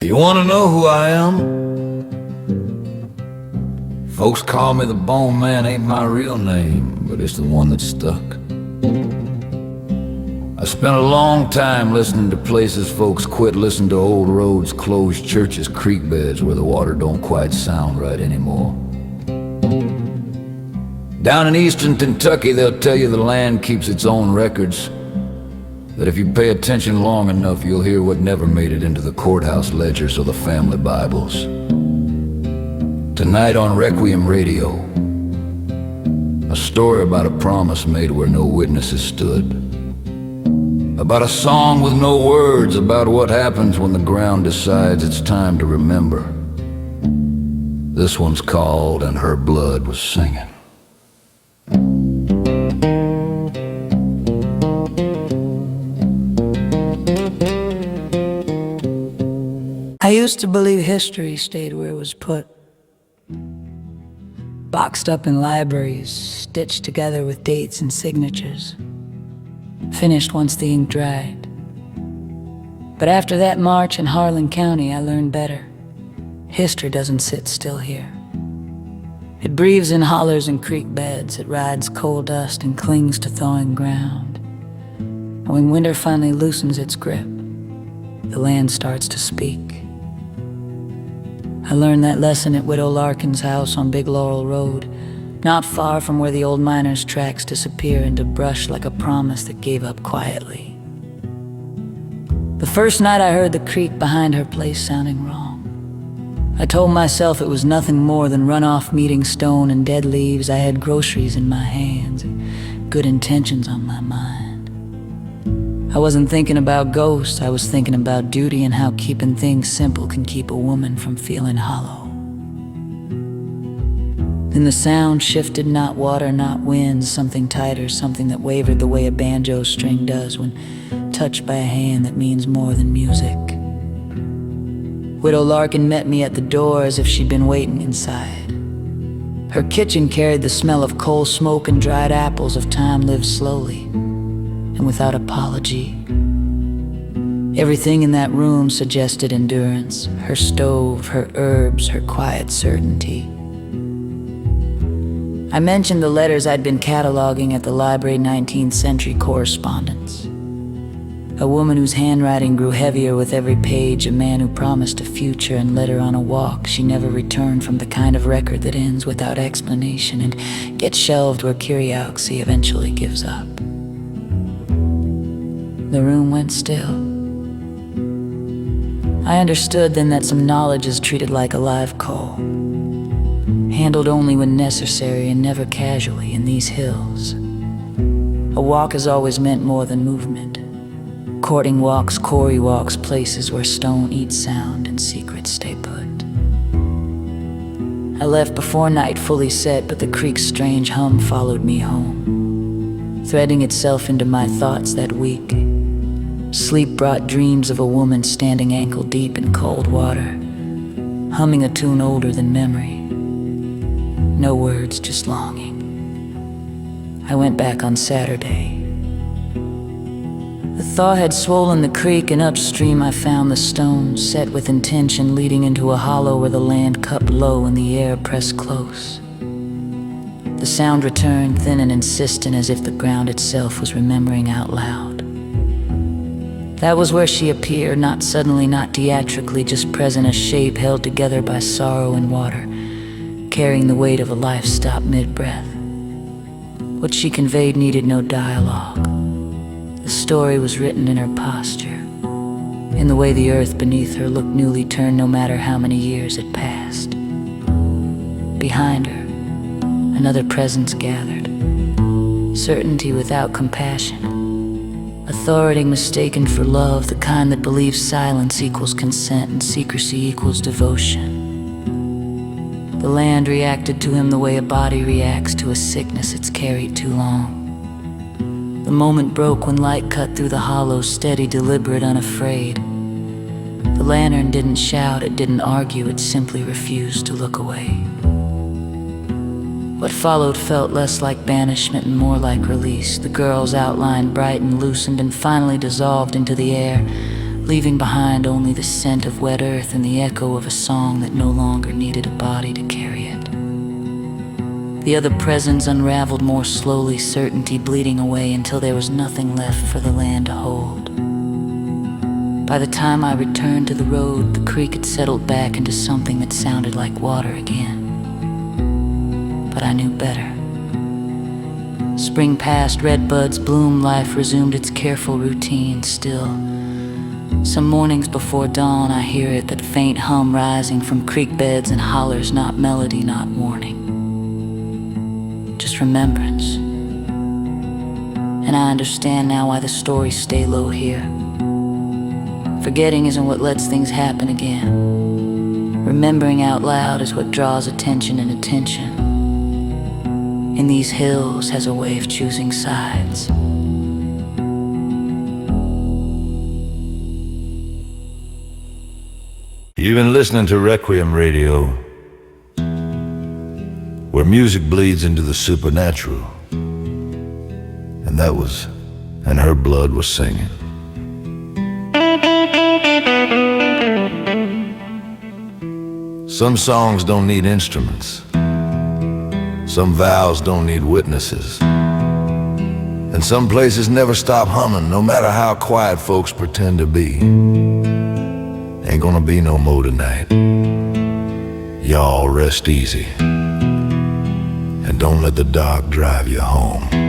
You wanna know who I am? Folks call me the Bone Man, ain't my real name, but it's the one that stuck. I spent a long time listening to places folks quit, listening to old roads, closed churches, creek beds where the water don't quite sound right anymore. Down in eastern Kentucky, they'll tell you the land keeps its own records, that if you pay attention long enough, you'll hear what never made it into the courthouse ledgers or the family Bibles. Tonight on Requiem Radio, a story about a promise made where no witnesses stood, about a song with no words, about what happens when the ground decides it's time to remember. This one's called And Her Blood Was Singing. I used to believe history stayed where it was put, boxed up in libraries, stitched together with dates and signatures, finished once the ink dried. But after that march in Harlan County, I learned better. History doesn't sit still here. It breathes in hollers and creek beds, it rides coal dust and clings to thawing ground. And when winter finally loosens its grip, the land starts to speak. I learned that lesson at Widow Larkin's house on Big Laurel Road, not far from where the old miner's tracks disappear into brush like a promise that gave up quietly. The first night I heard the creek behind her place sounding wrong. I told myself it was nothing more than runoff meeting stone and dead leaves. I had groceries in my hands and good intentions on my mind. I wasn't thinking about ghosts, I was thinking about duty and how keeping things simple can keep a woman from feeling hollow. Then the sound shifted, not water, not wind, something tighter, something that wavered the way a banjo string does when touched by a hand that means more than music. Widow Larkin met me at the door as if she'd been waiting inside. Her kitchen carried the smell of coal smoke and dried apples of time lived slowly and without apology. Everything in that room suggested endurance, her stove, her herbs, her quiet certainty. I mentioned the letters I'd been cataloging at the library, 19th century correspondence. A woman whose handwriting grew heavier with every page, a man who promised a future and led her on a walk she never returned from, the kind of record that ends without explanation and gets shelved where curiosity eventually gives up. The room went still. I understood then that some knowledge is treated like a live coal, handled only when necessary and never casually in these hills. A walk has always meant more than movement. Courting walks, quarry walks, places where stone eats sound and secrets stay put. I left before night fully set, but the creek's strange hum followed me home, threading itself into my thoughts that week. Sleep brought dreams of a woman standing ankle deep in cold water, humming a tune older than memory. No words, just longing. I went back on Saturday. The thaw had swollen the creek, and upstream I found the stones set with intention, leading into a hollow where the land cupped low and the air pressed close. The sound returned, thin and insistent, as if the ground itself was remembering out loud. That was where she appeared, not suddenly, not theatrically, just present, a shape held together by sorrow and water, carrying the weight of a life stopped mid-breath. What she conveyed needed no dialogue. The story was written in her posture, in the way the earth beneath her looked newly turned no matter how many years had passed. Behind her, another presence gathered, certainty without compassion. Authority mistaken for love, the kind that believes silence equals consent and secrecy equals devotion. The land reacted to him the way a body reacts to a sickness it's carried too long. The moment broke when light cut through the hollow, steady, deliberate, unafraid. The lantern didn't shout, it didn't argue, it simply refused to look away. What followed felt less like banishment and more like release. The girl's outline brightened, loosened, and finally dissolved into the air, leaving behind only the scent of wet earth and the echo of a song that no longer needed a body to carry it. The other presents unraveled more slowly, certainty bleeding away until there was nothing left for the land to hold. By the time I returned to the road, the creek had settled back into something that sounded like water again. But I knew better. Spring passed, red buds bloomed, life resumed its careful routine. Still, some mornings before dawn I hear it, that faint hum rising from creek beds and hollers, not melody, not warning. Just remembrance. And I understand now why the stories stay low here. Forgetting isn't what lets things happen again. Remembering out loud is what draws attention, and attention in these hills has a way of choosing sides. You've been listening to Requiem Radio, where music bleeds into the supernatural. And her blood was singing. Some songs don't need instruments. Some vows don't need witnesses. And some places never stop humming, no matter how quiet folks pretend to be. Ain't gonna be no more tonight. Y'all rest easy, and don't let the dark drive you home.